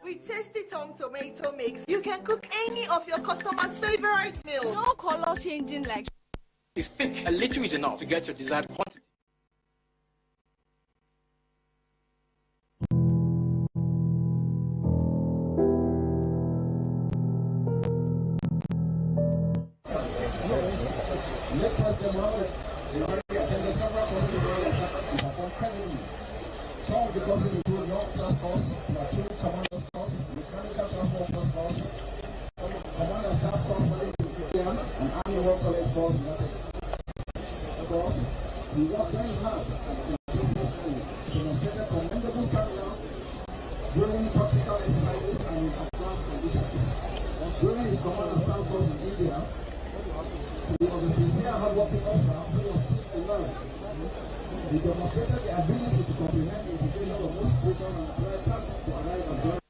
With Tasty Tom tomato mix, you can cook any of your customers' favorite meals. No color changing like. It's thick. A little is enough to get your desired quantity. He already attended several courses in Rwanda and performed credibly. Some of the courses include Young Class Course, Platoon Commander's Course, Mechanical Transport Officers Course, Commander Staff Course College in India, and Army War College Course in United States. Of course, he worked very hard at the business and demonstrated commendable stamina during practical exercises and in advanced conditions. During his command and staff course in India, he was a sincere hard-working officer who was quick to learn. He demonstrated the ability to comprehend the implications of most situations and apply tactics to arrive at the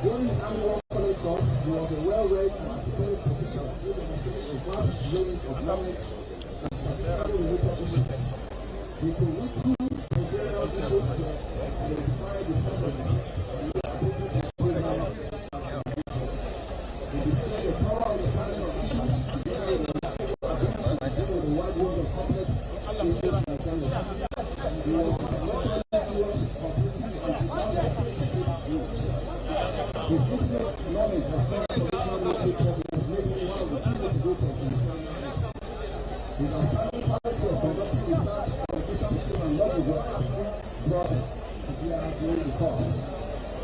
During his annual college course, he was a well-read and articulated professional who demonstrated a vast range of knowledge and specifically related issues. He could read through the various issues to identify the set of mistakes and make appropriate program and action. He displayed a thorough understanding of issues together with an ability to deal with a wide range of complex issues and challenges. He was intellectually curious, completely and profoundly his intimate knowledge of foreign political military problems made him one of the people to go for Katsina. His outstanding quality of conducting research, communication skills, and knowledge were aptly brought to bear during the course.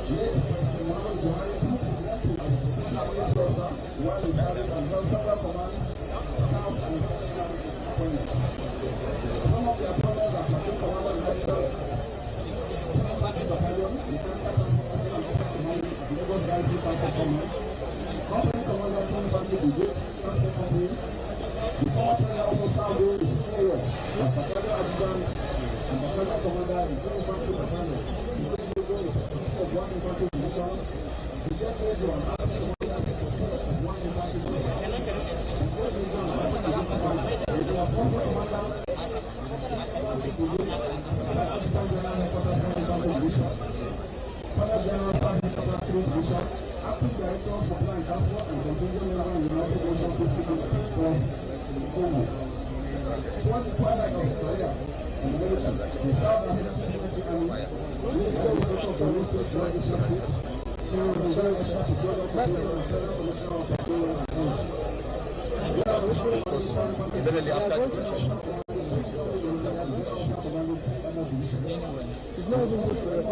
Late President Buhari proved his entry as a professional military officer while he served and held several command, staff, and special appointments. Some of the appointments are platoon commander in National Battalion, Mechanical Lagos Rising Counter Command, Company Commander from Bantu Brigade, Transport Company. The former trainer also served during the Civil War as Battalion Adjutant and Battalion Commander in 2 Infantry Battalion. He was during the Secretary of 1 Infantry Division. He just based on Army Commander of 1 Infantry Division. He was based on Army Commander. He was former Commander of Infantry Brigade, Assistant Adjutant General Headquarters 1 Infantry Division. Father General Division, Acting Director of Supply and Transport and Contingent General in the United Nations Peacekeeping Force in Congo. He was the twilight of his career in the military. He served as a military army, Minister of State for Minister of Legislative, Chairman of the General Extra to Global Control and Central Commissioner of Petroleum and Energy. It's not even good for the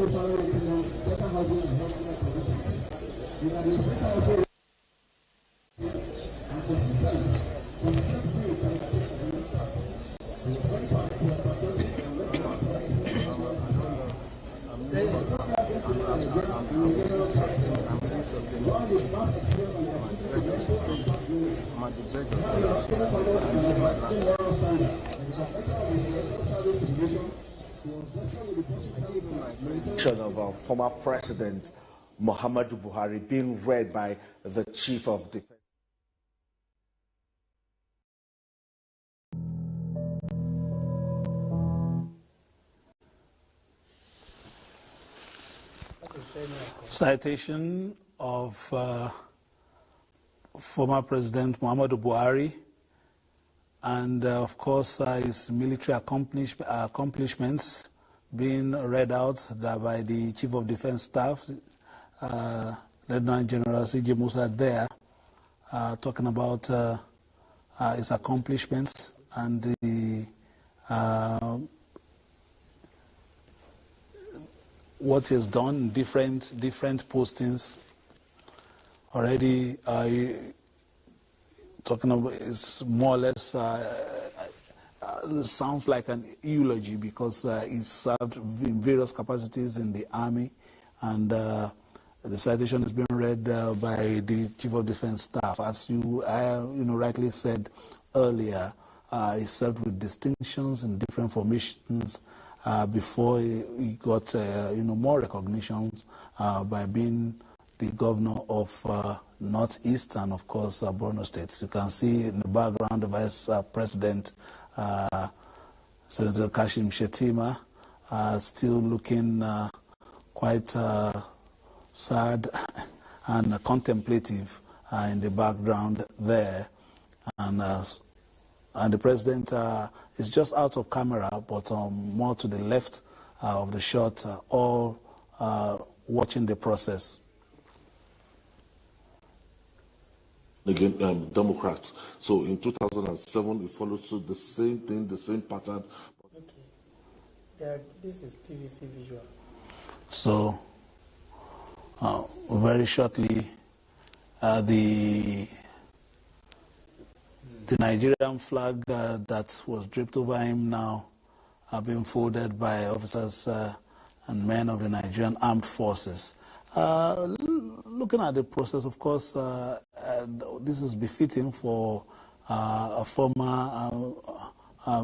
no salary increment, better housing and healthcare conditions. The administration also and consistent way can take the impact. The impact we are perceiving and of former President Muhammadu Buhari being read by the Chief of Defense. Citation of former President Muhammadu Buhari and of course his military accomplishments being read out by the Chief of Defense Staff, Lieutenant General C.J. Musa there, talking about his accomplishments and the what he has done, different postings. Already talking about, it's more or less sounds like an eulogy because he served in various capacities in the army, and the citation is being read by the Chief of Defense Staff. As you rightly said earlier, he served with distinctions in different formations before he got more recognitions by being the governor of Northeast and of course Borno State. You can see in the background the Vice President Senator Kashim Shettima still looking quite sad and contemplative in the background there, and the president is just out of camera, but more to the left of the shot, all watching the process. Again, Democrats. So in 2007, we followed suit the same thing, the same pattern. Okay. This is TVC visual. So very shortly, the Nigerian flag that was draped over him now have been folded by officers and men of the Nigerian Armed Forces. Looking at the process, of course, this is befitting for a former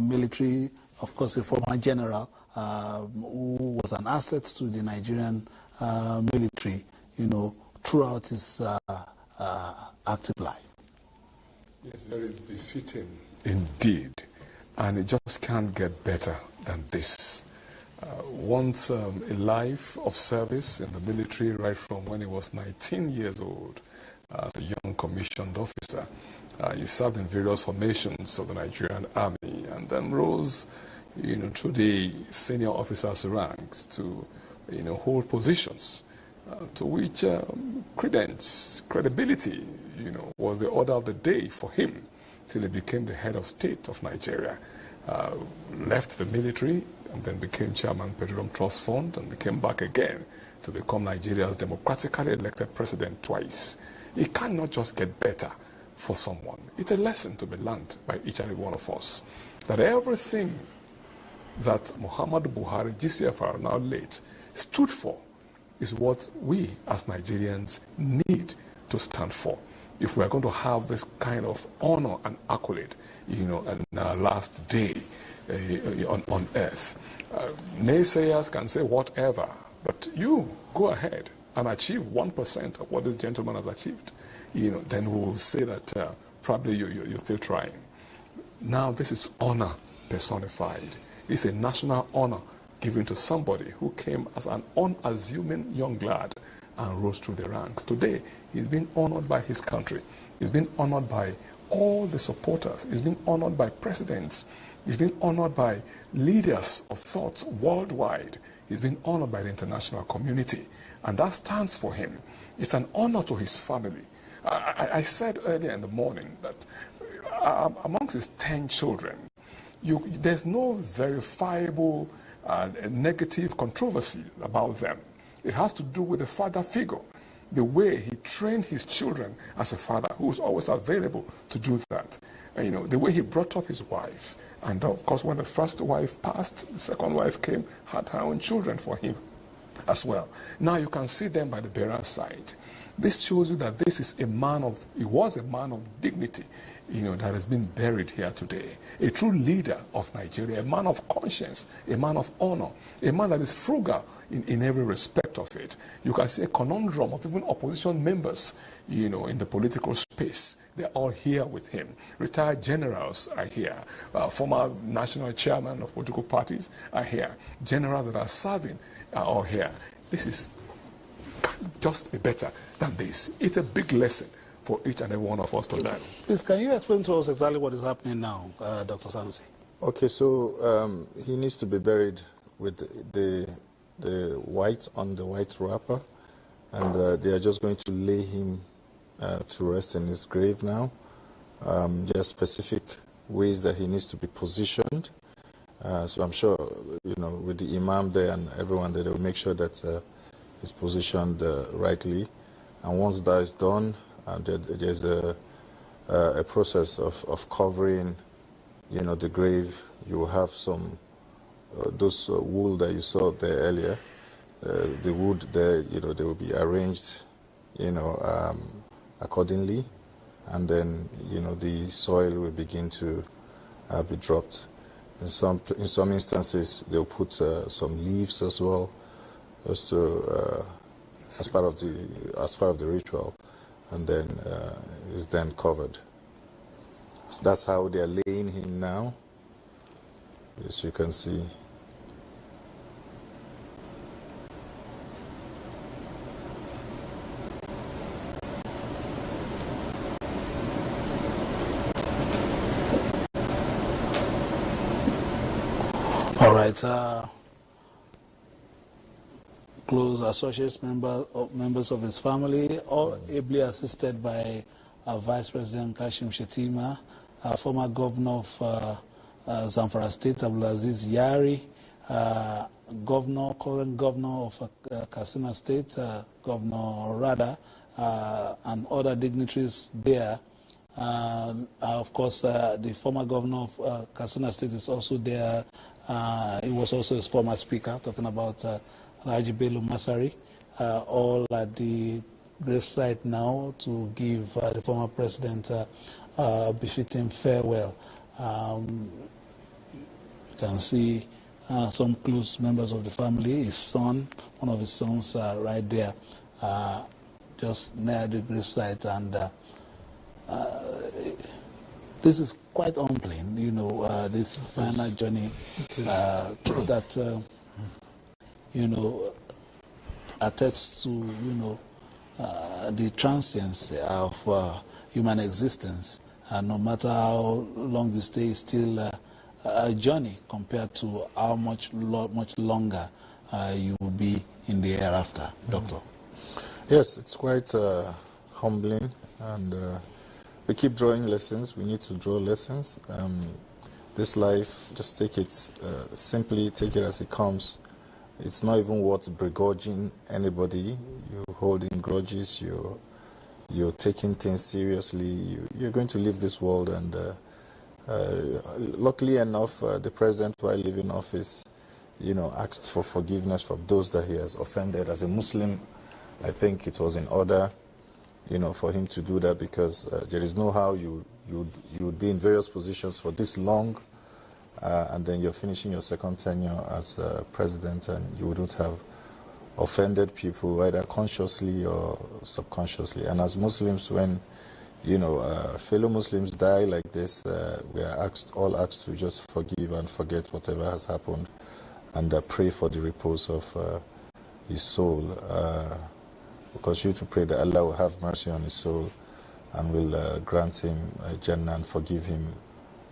military, of course, a former general who was an asset to the Nigerian military, throughout his active life. It's very befitting indeed, and it just can't get better than this. Once a life of service in the military right from when he was 19 years old as a young commissioned officer. He served in various formations of the Nigerian Army and then rose through the senior officers' ranks to hold positions to which credibility was the order of the day for him till he became the head of state of Nigeria. Left the military and then became chairman Petroleum Trust Fund and became back again to become Nigeria's democratically elected president twice. It cannot just get better for someone. It's a lesson to be learned by each and every one of us, that everything that Muhammadu Buhari, GCFR, now late, stood for is what we as Nigerians need to stand for if we are going to have this kind of honor and accolade, in our last day on earth. Naysayers can say whatever, but you go ahead and achieve 1% of what this gentleman has achieved. Then we'll say that probably you're still trying. Now this is honor personified. It's a national honor given to somebody who came as an unassuming young lad and rose through the ranks. Today, he's been honored by his country. He's been honored by all the supporters. He's been honored by presidents. He's been honored by leaders of thought worldwide. He's been honored by the international community. And that stands for him. It's an honor to his family. I said earlier in the morning that amongst his 10 children, there's no verifiable negative controversy about them. It has to do with the father figure, the way he trained his children as a father who was always available to do that. You know, the way he brought up his wife. And of course, when the first wife passed, the second wife came, had her own children for him as well. Now you can see them by the bearer's side. This shows you that this is a man of, he was a man of dignity, you know, that has been buried here today. A true leader of Nigeria, a man of conscience, a man of honor, a man that is frugal in every respect of it. You can see a conundrum of even opposition members, you know, in the political space. They're all here with him. Retired generals are here. Former national chairman of political parties are here. Generals that are serving are all here. This is can't just be better than this. It's a big lesson for each and every one of us to learn. Please, can you explain to us exactly what is happening now, Dr. Sanusi? Okay, so he needs to be buried with the white on the white wrapper, and they are just going to lay him to rest in his grave now. There are specific ways that he needs to be positioned. So I'm sure, you know, with the imam there and everyone there, they will make sure that he's positioned rightly. And once that is done, there's a process of covering, you know, the grave. You will have some those wool that you saw there earlier. The wood there, you know, they will be arranged, you know, accordingly, and then, you know, the soil will begin to be dropped. In some instances, they'll put some leaves as well, just to as part of the ritual, and then is then covered. So that's how they are laying him now, as you can see. All right. Close associates, members of his family, all ably assisted by Vice President Kashim Shettima, former governor of Zamfara State, Abdulaziz Yari, current governor of Katsina State, Governor Rada, and other dignitaries there. Of course, the former governor of Katsina State is also there. He was also his former speaker, talking about Raji Bello Masari, all at the gravesite now to give the former president befitting farewell. You can see some close members of the family, his son, one of his sons right there, just near the gravesite, and this is quite humbling, you know, this final journey that, you know, attests to, you know, the transience of human existence. No matter how long you stay, it's still a journey compared to how much longer you will be in the hereafter, Doctor. Yes, it's quite humbling, and we keep drawing lessons. We need to draw lessons. This life, just take it simply, take it as it comes. It's not even worth begrudging anybody. You're holding grudges, you're taking things seriously. You're going to leave this world, and luckily enough, the president, while leaving office, you know, asked for forgiveness from those that he has offended. As a Muslim, I think it was in order, you know, for him to do that, because there is no how you would be in various positions for this long, and then you're finishing your second tenure as president, and you wouldn't have offended people either consciously or subconsciously. And as Muslims, when, you know, fellow Muslims die like this, we are all asked to just forgive and forget whatever has happened, and pray for the repose of his soul. Because you to pray that Allah will have mercy on his soul and will grant him Jannah and forgive him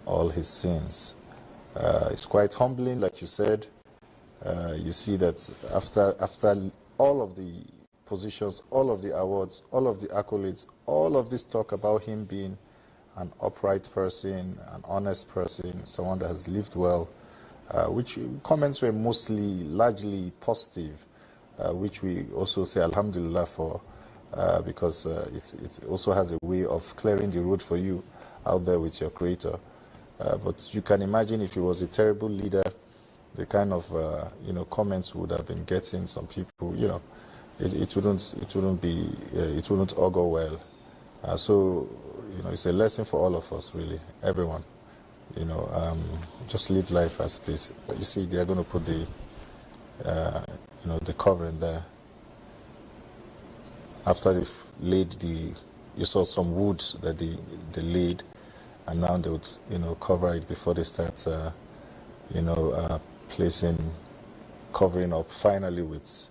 all his sins. It's quite humbling, like you said. You see that after all of the positions, all of the awards, all of the accolades, all of this talk about him being an upright person, an honest person, someone that has lived well, which comments were largely positive, which we also say Alhamdulillah for, because it also has a way of clearing the road for you out there with your creator. But you can imagine if he was a terrible leader, the kind of comments would have been getting some people. It wouldn't augur well. So it's a lesson for all of us, really, everyone. Just live life as it is. You see, they are going to put the covering there. After they've laid you saw some wood that they laid, and now they would, cover it before they start, covering up finally with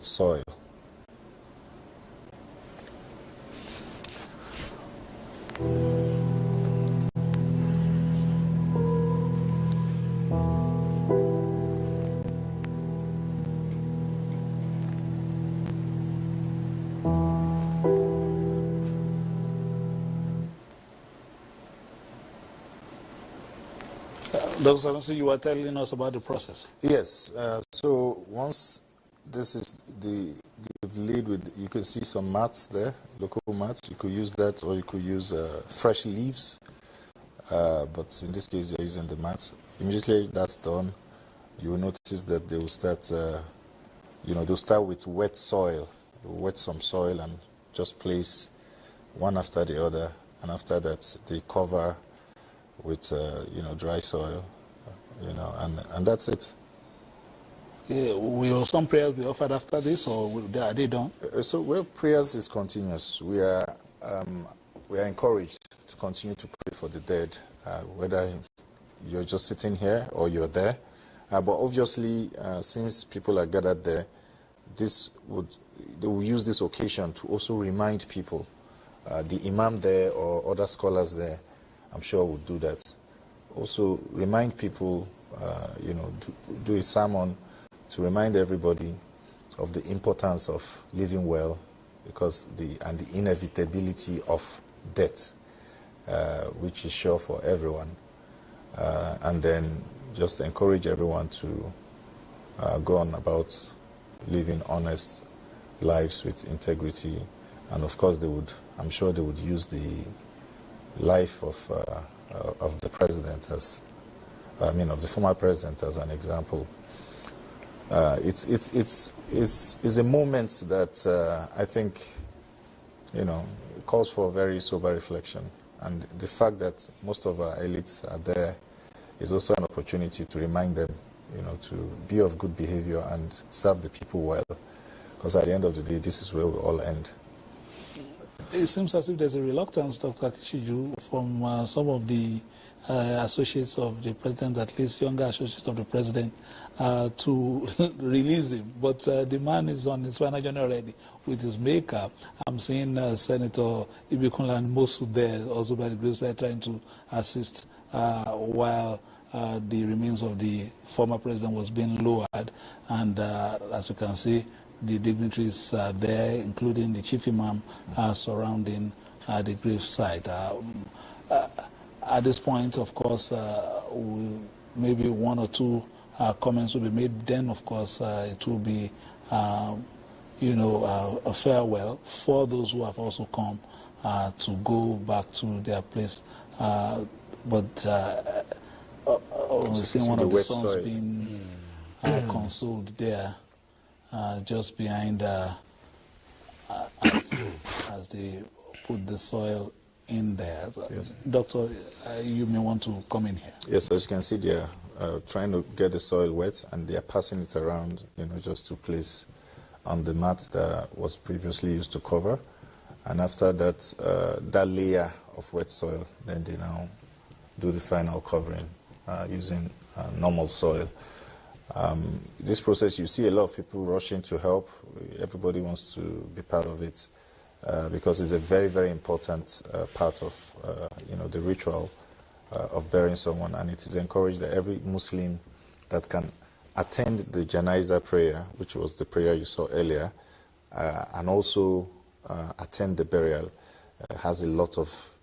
soil. Dr. Sanusi, you were telling us about the process. Yes. So once they've laid with, you can see some mats there, local mats. You could use that, or you could use fresh leaves. But in this case, they're using the mats. Immediately that's done, you will notice that they will start, they'll start with wet soil. They'll wet some soil and just place one after the other. And after that, they cover with, dry soil, and that's it. Yeah, will some prayers be offered after this, or are they done? Prayers is continuous. We are encouraged to continue to pray for the dead, whether you're just sitting here or you're there. But obviously, since people are gathered there, they will use this occasion to also remind people. The imam there or other scholars there, I'm sure, would do that. Also remind people, do a sermon to remind everybody of the importance of living well, because the inevitability of death, which is sure for everyone, and then just encourage everyone to go on about living honest lives with integrity. And of course, I'm sure they would use the life of the president of the former president as an example. It's a moment that I think, calls for very sober reflection. And the fact that most of our elites are there is also an opportunity to remind them, to be of good behavior and serve the people well. Because at the end of the day, this is where we all end. It seems as if there's a reluctance, Dr. Kishiju, from some of the associates of the president, at least younger associates of the president, to release him. But the man is on his final journey already with his makeup. I'm seeing Senator Ibikunle and Mosu there, also by the graveside, trying to assist while the remains of the former president was being lowered. And as you can see, the dignitaries there, including the chief imam, surrounding the gravesite. At this point, of course, maybe one or two comments will be made. Then, of course, it will be, a farewell for those who have also come to go back to their place. But seeing one of the sons being consoled there, just behind as they put the soil in there. Yes. Doctor, you may want to come in here. Yes, as you can see, they are trying to get the soil wet, and they are passing it around, just to place on the mat that was previously used to cover. And after that, that layer of wet soil, then they now do the final covering using normal soil. This process, you see a lot of people rushing to help. Everybody wants to be part of it because it's a very, very important part of the ritual of burying someone, and it is encouraged that every Muslim that can attend the Janaiza prayer, which was the prayer you saw earlier, and also attend the burial, has a lot of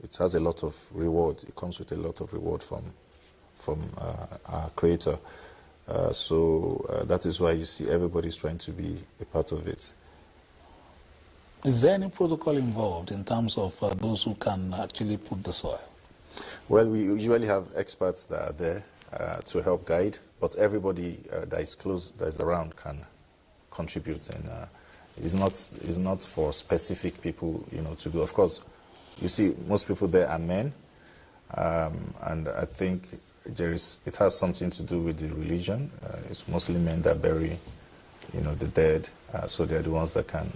reward. It comes with a lot of reward from from our Creator. So that is why you see everybody's trying to be a part of it. Is there any protocol involved in terms of those who can actually put the soil? Well, we usually have experts that are there to help guide, but everybody that is close, that is around, can contribute, and it's not for specific people, to do. Of course, you see, most people there are men, and I think it has something to do with the religion. It's mostly men that bury, the dead, so they're the ones that can,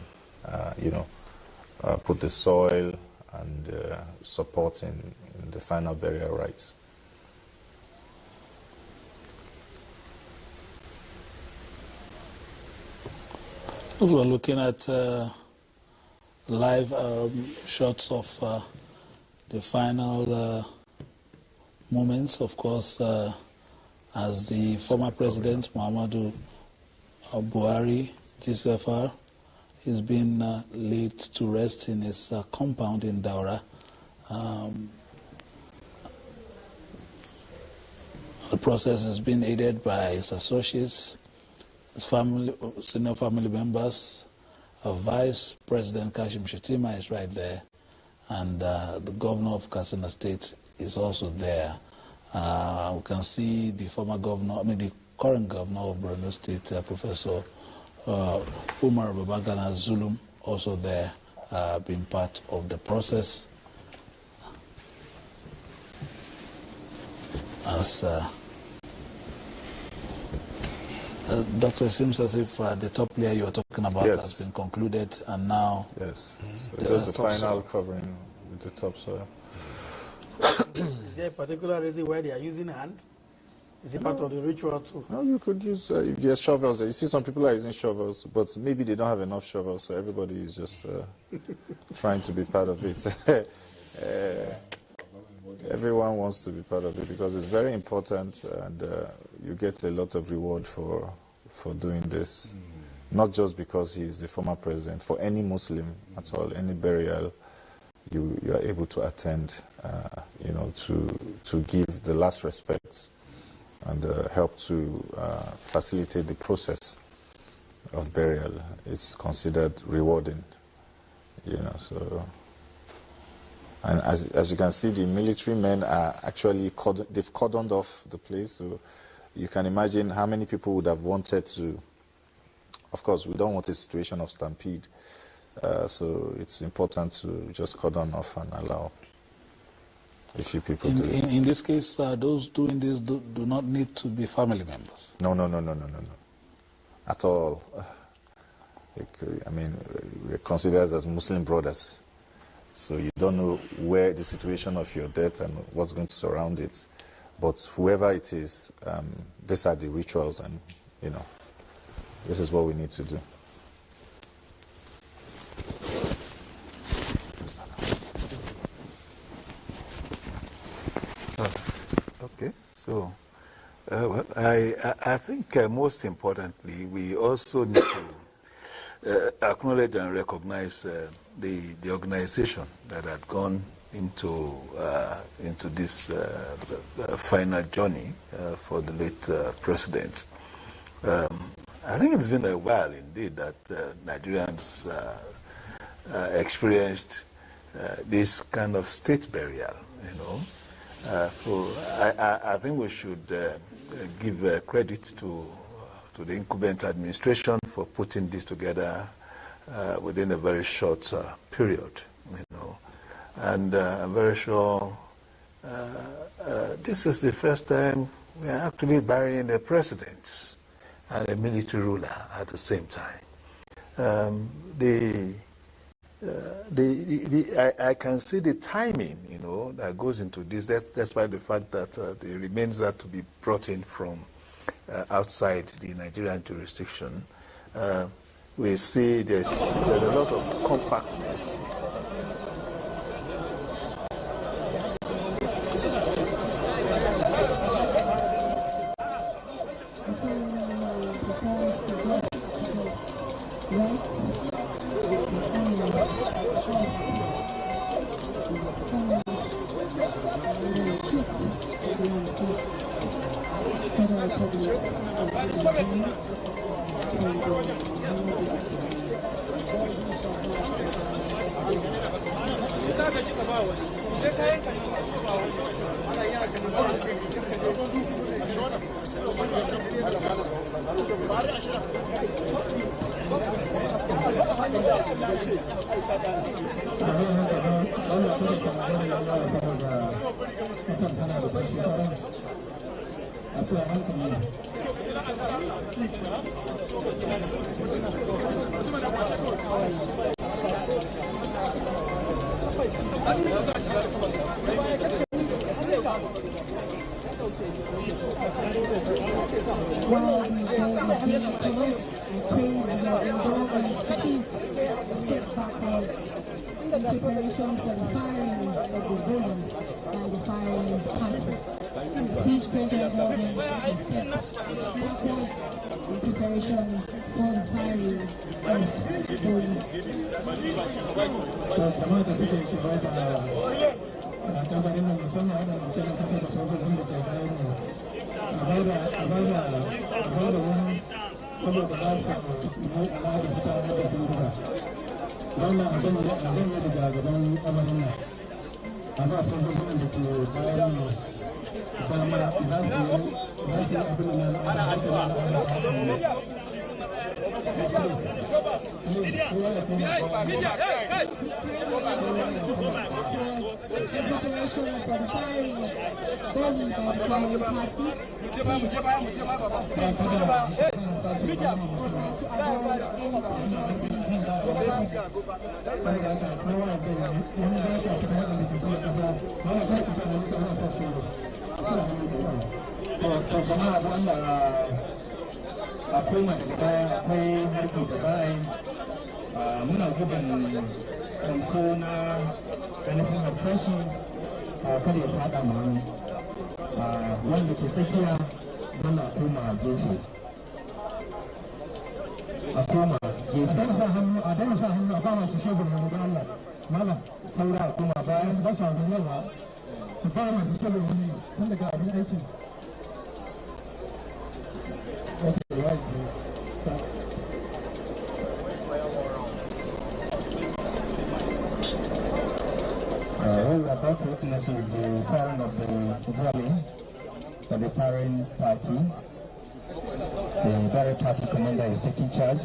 put the soil and support in the final burial rites. We're looking at live shots of the final moments, of course, as the former president, Muhammadu Buhari, GCFR, is being laid to rest in his compound in Daura. The process has been aided by his associates, his family, senior family members. Vice President Kashim Shettima is right there, and the governor of Katsina State is also there. We can see the former governor, the current governor of Borno State, Professor Umar Babagana Zulum, also there, being part of the process. As Doctor, it seems as if the top layer you are talking about has been concluded, and now... Yes, so just the final covering with the topsoil. Is there a particular reason why they are using hand? Is it part of the ritual too? No, you could use, if there's shovels. You see some people are using shovels, but maybe they don't have enough shovels, so everybody is just trying to be part of it. Everyone wants to be part of it because it's very important, and you get a lot of reward for doing this. Not just because he is the former president. For any Muslim at all, any burial, you are able to attend, to give the last respects and help to facilitate the process of burial. It's considered rewarding, so... And as you can see, the military men are actually, they've cordoned off the place. So you can imagine how many people would have wanted to, of course, we don't want a situation of stampede. So it's important to just cordon off and allow a few people to... In this case, those doing this do not need to be family members? No. At all. We're considered as Muslim brothers. So you don't know where the situation of your death and what's going to surround it. But whoever it is, these are the rituals, and, this is what we need to do. Okay, so I think most importantly, we also need to acknowledge and recognize the organization that had gone into this final journey for the late president. I think it's been a while indeed that Nigerians experienced this kind of state burial. So I think we should give credit to the incumbent administration for putting this together within a very short period, and I'm very sure this is the first time we are actually burying a president and a military ruler at the same time. I can see the timing, that goes into this, despite the fact that the remains are to be brought in from outside the Nigerian jurisdiction. We see there's a lot of compactness. Federal Republic of Nigeria, preparation for the firing of the building by the firing party. Please pray to the audience in preparation for the firing of the building. Wannan abin da daga gaban amarin nan a ba su gudunan da ke bayan mu dama za su yi abin nan a akwai madagada akwai harkar da bayan muna gudun kanso na ainihin harsashi kada ya fada ma wanda ke tsakiya dole a koma gefe a daina sa hannu a ba masu shebur wani da Allah mala saura a koma bayan ba su hannu yawa a ba masu shebur wani tun daga abin aikin What we're about to witness is the firing of the volley for the firing party. The very party commander is taking charge.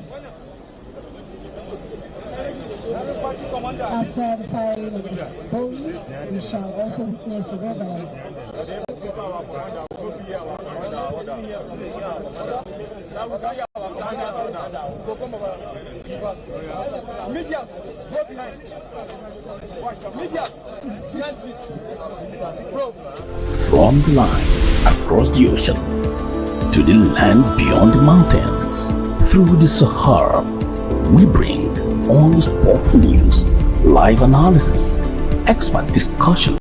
After the firing of the volley, we shall also witness the reverend. From the line across the ocean to the land beyond the mountains, through the Sahara, we bring on-the-spot news, live analysis, expert discussion,